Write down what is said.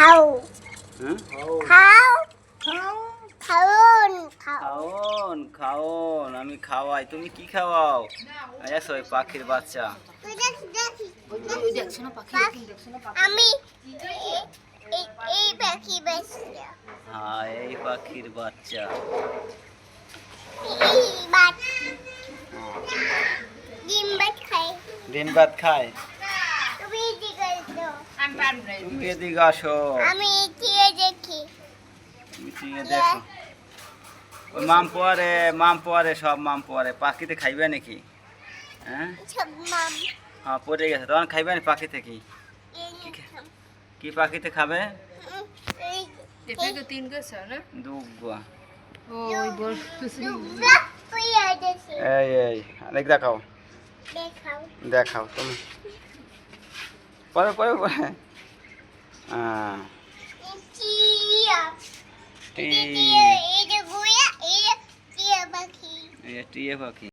খাও হ্যাঁ খাও খাওন খাও খাওন খাওন আমি খাওয়াই তুমি কি খাওয়াও এসো ওই পাখির বাচ্চা আমি এই পাখি বাচ্চা হ্যাঁ এই পাখির বাচ্চা এই বাত ডিম ভাত খাই দিন ভাত খায় তুমি এদিকে এসো তুমি এদিকে আসো আমি এগিয়ে দেখি তুমি চিঙে দেখো ওই মাম পরে সব মাম পরে পাখিতে খাইবে নাকি হ্যাঁ সব মাম হ্যাঁ পড়ে গেছে তখন খাইবে না পাখিতে কি কি পাখিতে খাবে দুগুয়া এই এই আরেক দেখাও দেখাও দেখাও তুমি পরে পরে পরে হ্যাঁ টিয়া টি এই যে গুয়া এই যে টিয়া পাখি টিয়ে পাখি